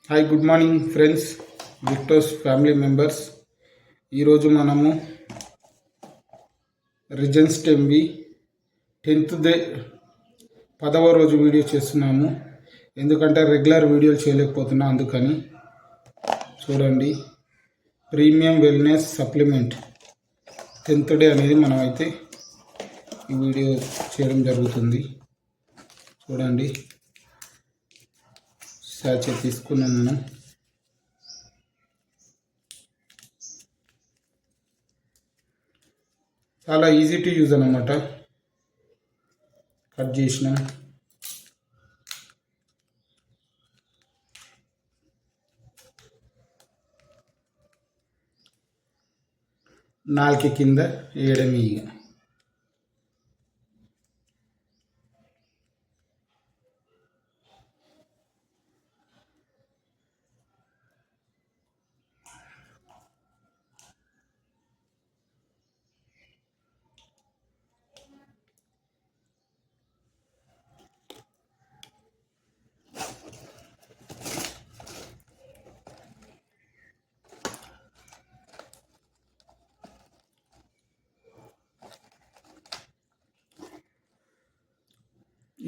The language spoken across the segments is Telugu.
Hi good morning friends, Victos family members. ఈరోజు మనము రిజెన్స్టెంవి 10th డే 10వ రోజు వీడియో చేస్తున్నాము. ఎందుకంటే రెగ్యులర్ వీడియోలు చేయలేకపోతున్నా, అందుకని చూడండి. Premium wellness supplement 10th day అనేది మనమైతే ఈ వీడియో చేయడం జరుగుతుంది. చూడండి, సాచే తీసుకున్నాను మనం. చాలా ఈజీ టు యూజ్ అన్నమాట. కట్ చేసిన నాలుగు కింద వేయడం ఇక.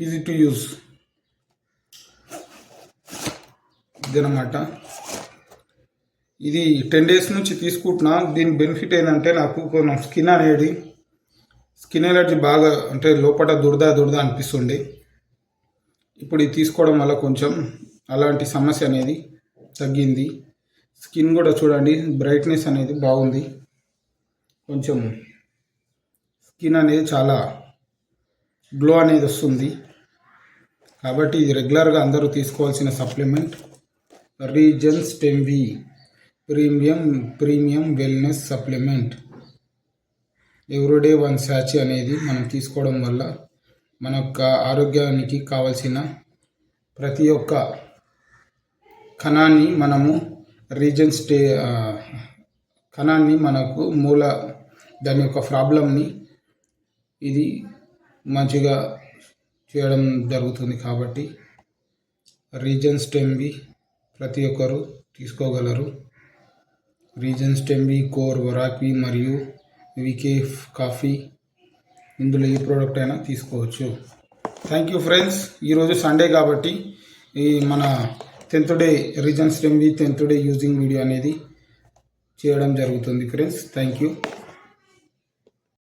ఈజీ టు యూజ్ ఇదనమాట. ఇది 10 days నుంచి తీసుకుంటున్నా. దీని బెనిఫిట్ ఏంటంటే, నాకు కొంచెం స్కిన్ ఎలర్జీ బాగా, అంటే లోపల దురద అనిపిస్తుంది. ఇప్పుడు ఇది తీసుకోవడం వల్ల కొంచెం అలాంటి సమస్య అనేది తగ్గింది. స్కిన్ కూడా చూడండి, బ్రైట్నెస్ అనేది బాగుంది. కొంచెం స్కిన్ అనేది చాలా గ్లో అనేది వస్తుంది. కాబట్టి ఇది రెగ్యులర్గా అందరూ తీసుకోవాల్సిన సప్లిమెంట్. రిజెన్స్టెంవి premium wellness supplement. Everyday 1 sachet అనేది మనం తీసుకోవడం వల్ల మన యొక్క ఆరోగ్యానికి కావలసిన ప్రతి ఒక్క కణాన్ని మనము కణాన్ని మనకు దాని యొక్క ప్రాబ్లంని ఇది మంచిగా చేయడం జరుగుతుంది. కాబట్టి రిజెన్స్టెంవి ప్రతి ఒక్కరు తీసుకోగలరు. రిజెన్స్టెంవి కోర్, వరాక్వి మరియు వికే కాఫీ, ఇందులో ఏ ప్రోడక్ట్ అయినా తీసుకోవచ్చు. Thank you friends. ఈరోజు సండే కాబట్టి ఈ మన 10th డే రిజెన్స్టెంవి 10th డే యూజింగ్ వీడియో అనేది చేయడం జరుగుతుంది ఫ్రెండ్స్. Thank you.